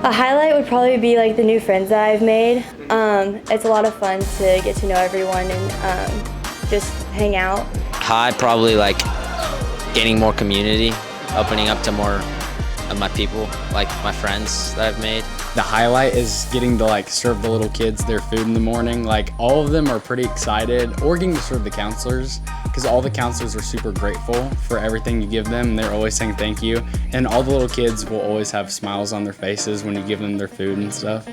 A highlight would probably be like the new friends that I've made. It's a lot of fun to get to know everyone and just hang out. High, probably like gaining more community, opening up to more of my people, like my friends that I've made. The highlight is getting to like serve the little kids their food in the morning. Like all of them are pretty excited, or getting to serve the counselors, because all the counselors are super grateful for everything you give them. They're always saying thank you. And all the little kids will always have smiles on their faces when you give them their food and stuff.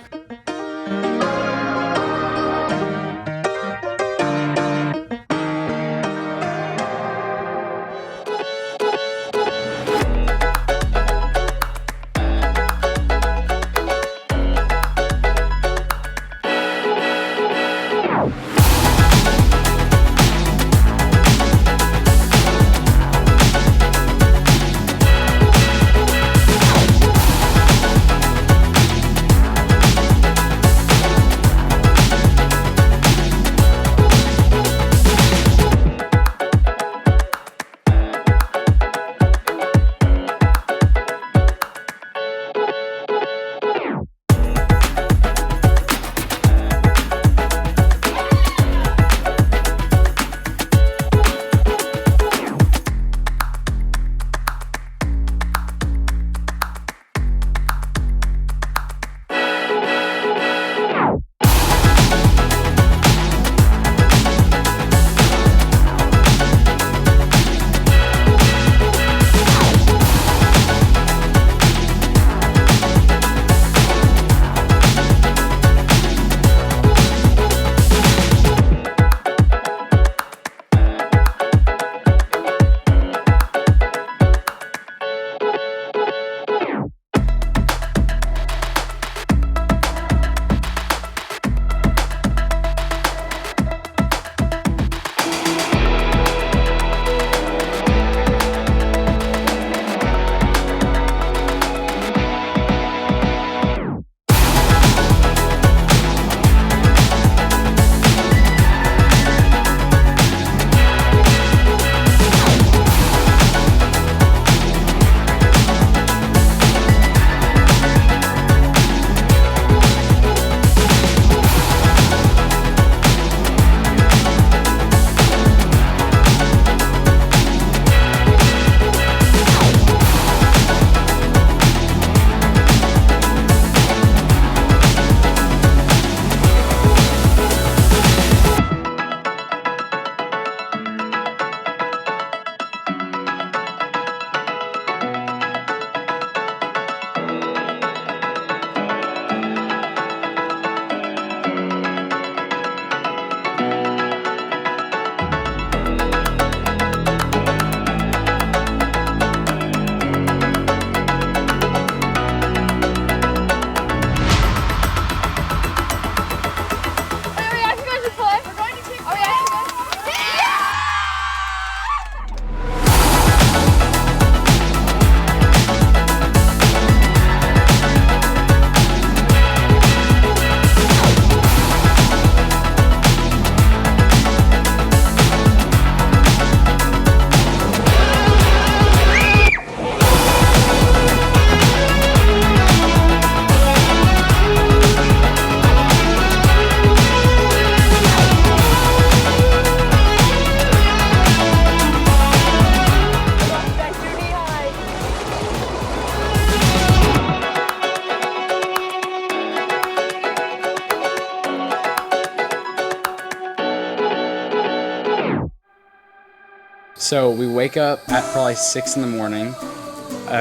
So we wake up at probably 6 in the morning,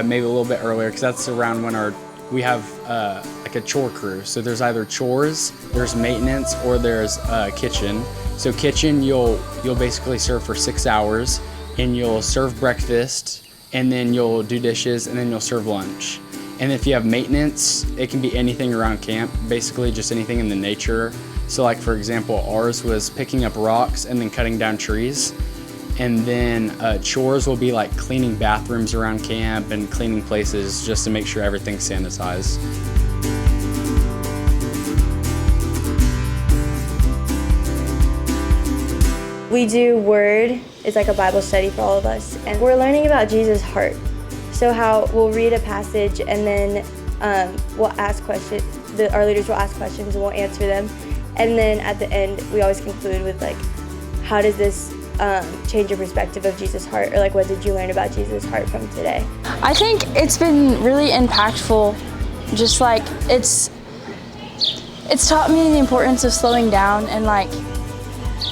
maybe a little bit earlier, because that's around when we have like a chore crew. So there's either chores, there's maintenance, or there's kitchen. So kitchen, you'll basically serve for 6 hours, and you'll serve breakfast, and then you'll do dishes, and then you'll serve lunch. And if you have maintenance, it can be anything around camp, basically just anything in the nature. So like for example, ours was picking up rocks and then cutting down trees. And then chores will be like cleaning bathrooms around camp and cleaning places just to make sure everything's sanitized. We do Word, it's like a Bible study for all of us, and we're learning about Jesus' heart. So how we'll read a passage and then we'll ask questions. Our leaders will ask questions and we'll answer them. And then at the end, we always conclude with like, how does this change your perspective of Jesus' heart? Or like, what did you learn about Jesus' heart from today? I think it's been really impactful. Just like it's taught me the importance of slowing down, and like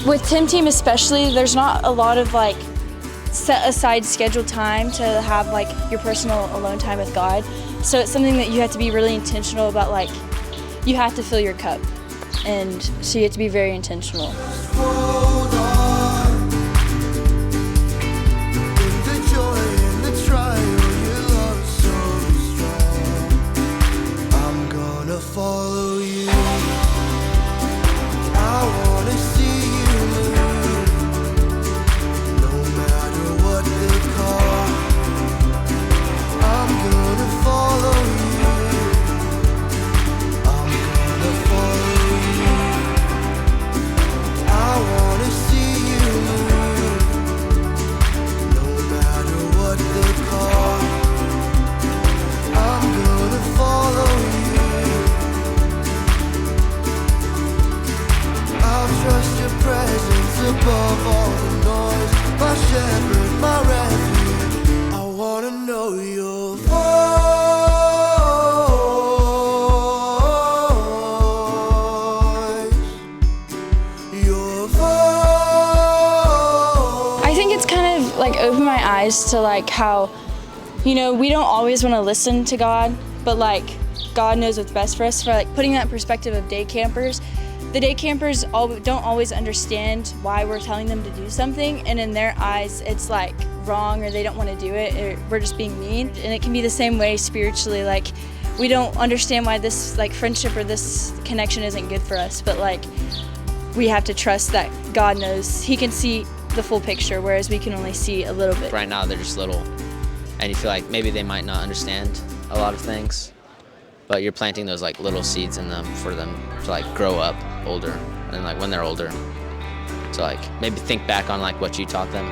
with Tim Team especially, there's not a lot of like set aside scheduled time to have like your personal alone time with God. So it's something that you have to be really intentional about. Like you have to fill your cup, and so you have to be very intentional. Follow you. I wanna see you move, no matter what the cost. I'm gonna follow you. I'm gonna follow you. I wanna see you move, no matter what the cost. I'm gonna follow you. Trust your presence above all the noise. My shepherd, my refuge. I wanna know your voice. Your voice. I think it's kind of like opened my eyes to like how, you know, we don't always want to listen to God, but like God knows what's best for us. For like putting that perspective of day campers. The day campers don't always understand why we're telling them to do something, and in their eyes it's like wrong, or they don't want to do it, or we're just being mean. And it can be the same way spiritually. Like we don't understand why this like friendship or this connection isn't good for us, but like we have to trust that God knows. He can see the full picture, whereas we can only see a little bit. Right now they're just little, and you feel like maybe they might not understand a lot of things, but you're planting those like little seeds in them for them to like grow up older, and like when they're older, to like maybe think back on like what you taught them.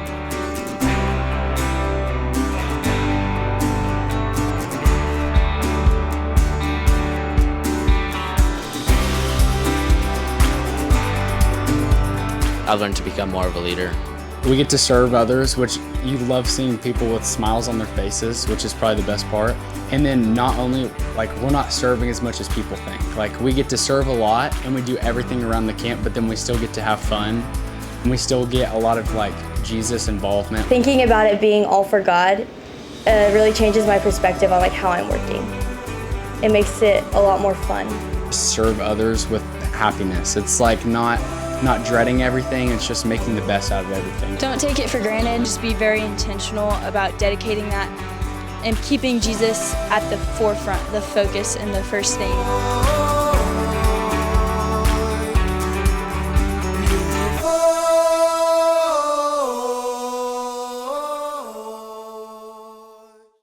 I've learned to become more of a leader. We get to serve others, which you love seeing people with smiles on their faces, which is probably the best part. And then not only, like, we're not serving as much as people think. Like, we get to serve a lot and we do everything around the camp, but then we still get to have fun. And we still get a lot of, like, Jesus involvement. Thinking about it being all for God really changes my perspective on, like, how I'm working. It makes it a lot more fun. Serve others with happiness. It's, like, not dreading everything, it's just making the best out of everything. Don't take it for granted. Just be very intentional about dedicating that and keeping Jesus at the forefront, the focus, and the first thing.